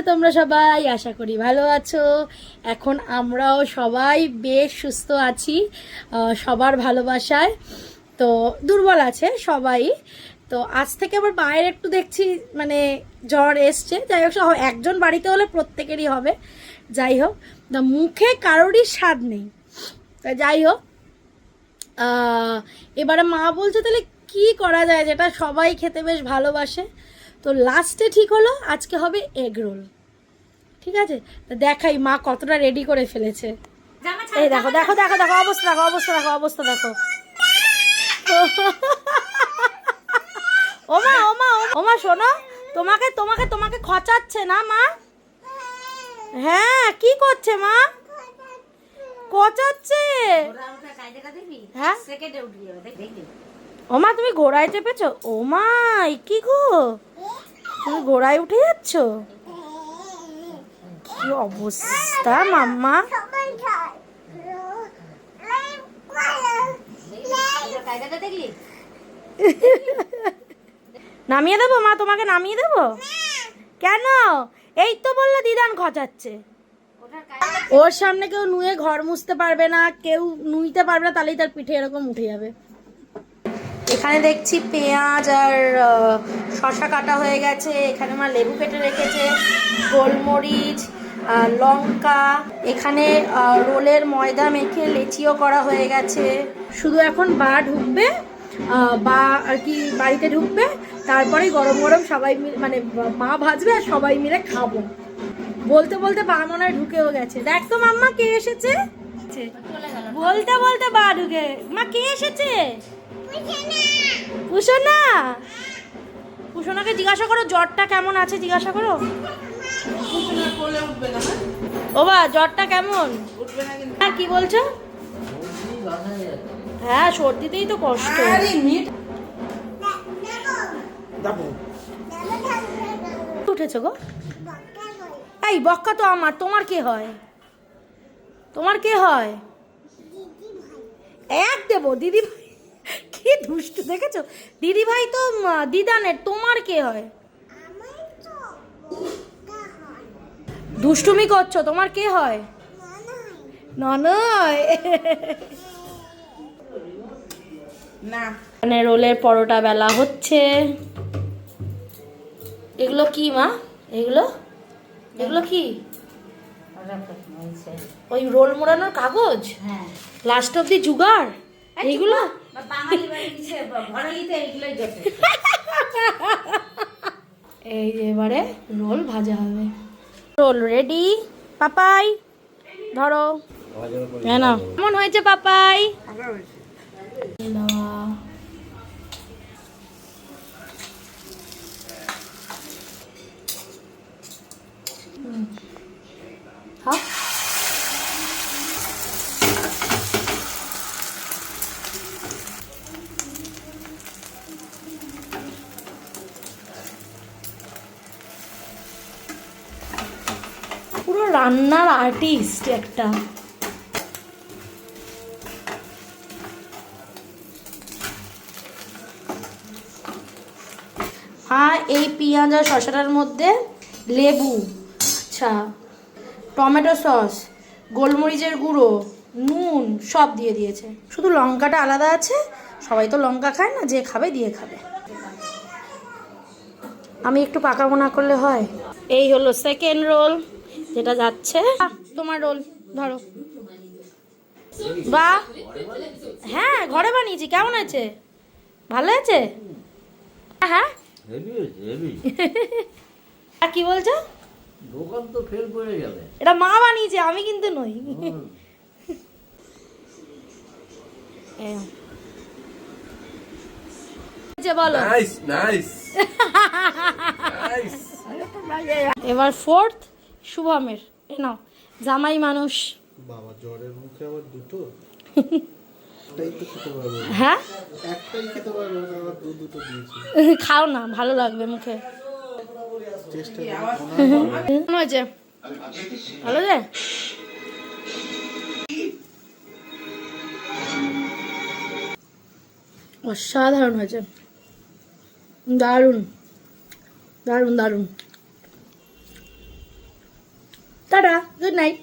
তোমরা সবাই? আশা করি ভালো আছো। এখন আমরাও সবাই বেশ সুস্থ আছি সবার ভালোবাসায়। তো দুর্বল আছে সবাই। তো আজ থেকে আবার মায়ের একটু দেখছি মানে জ্বর এসছে। যাই হোক, একজন বাড়িতে হলে প্রত্যেকেরই হবে। যাই হোক, মুখে কারোরই স্বাদ নেই। তা যাই হোক, এবারে মা বলছে তাহলে কি করা যায় যেটা সবাই খেতে বেশ ভালোবাসে। তো লাস্টে ঠিক হলো আজকে হবে এগ রোল। ঠিক আছে, তা দেখাই মা কতটা রেডি করে ফেলেছে। এই দেখো দেখো দেখো দেখো অবস্থা দেখো অবস্থা দেখো অবস্থা দেখো। ওমা ওমা ওমা শোনো, তোমাকে তোমাকে তোমাকে খচাচ্ছে না মা? হ্যাঁ, কি করছে মা? খচাচ্ছে। হ্যাঁ ওমা, তুমি ঘোড়ায় চেপেছো? ওমা কি গো, তুমি ঘোড়ায় উঠে যাচ্ছ? কি অবস্থা মাম্মা। নামিয়ে দেবো মা, তোমাকে নামিয়ে দেবো? কেন? এই তো বললে দিদান খচাচ্ছে। ওর সামনে কেউ নুয়ে ঘর মুছতে পারবে না, কেউ নুইতে পারবে না, তাহলেই তার পিঠে এরকম উঠে যাবে। এখানে দেখছি পেঁয়াজ আর শসা কাটা হয়ে গেছে। এখানে মা লেবু কেটে রেখেছে, গোলমরিচ, লঙ্কা। এখানে রোলের ময়দা মেখে লেচিও করা হয়ে গেছে। শুধু এখন বা ঢুকবে, বা আর কি বাড়িতে ঢুকবে, তারপরে গরম গরম সবাই মিলে মানে মা ভাজবে আর সবাই মিলে খাবো। বলতে বলতে বা মনে হয় ঢুকেও গেছে। দেখ তো মাম্মা কে এসেছে। বলতে বলতে বা ঢুকে। মা কে এসেছে? পুষনা। পুষনাকে জিজ্ঞাসা করো জ্বরটা কেমন আছে, জিজ্ঞাসা করো। ও বা জ্বরটা কেমন? হ্যাঁ কি বলছো? হ্যাঁ সর্দিতেই তো কষ্ট। উঠেছো গো? এই বক্কা তো আমার, তোমার কে হয়? তোমার কে হয়? এক দেবো দিদি ভাই। কি দুষ্টু দেখেছো? দিদি ভাই তো দিদানের, তোমার কে হয়? দুষ্টুমি করছো, তোমার কে হয়? ননয়। না মানে রোলের পরোটা বেলা হচ্ছে। এগুলো কি মা? এগুলো এগুলো কি? ওই রোল মোড়ানোর কাগজ? হ্যাঁ, লাস্ট অব্দি জুগার এইগুলো। এই যে এবারে রোল ভাজা হবে। Role ready. পাপাই ধরো। হ্যাঁ না, কেমন হয়েছে পাপাই? হ্যাঁ পুরো রান্নার আর্টিস্ট একটা। হ্যাঁ, এই পেঁয়াজ আর শসাটার মধ্যে লেবু, আচ্ছা টমেটো সস, গোলমরিচের গুঁড়ো, নুন সব দিয়ে দিয়েছে। শুধু লঙ্কাটা আলাদা আছে। সবাই তো লঙ্কা খায় না, যে খাবে দিয়ে খাবে। আমি একটু পাকাবো না করলে হয়। এই হলো সেকেন্ড রোল, যেটা যাচ্ছে। তোমার রোল ধরো। বাহ, হ্যাঁ ঘরে বানিয়েছি। কেমন আছে? ভালো আছে? হ্যাঁ কি বলছো? দোকান তো ফেল করে যাবে। এটা মা বানিয়েছে, আমি কিন্তু নই। বলো। Nice nice nice. এবার ফোর্থ শুভমের। এ নাও, জামাই মানুষ। বাবা জ্বরের মুখে আবার দুটো। হ্যাঁ একটাই খেতে পারবো, আবার দুটো দিয়েছি। খাও না, ভালো লাগবে মুখে। কেমন হয়েছে? ভালো যে? অসাধারণ হয়েছে, দারুণ দারুণ দারুণ। Tata, good night.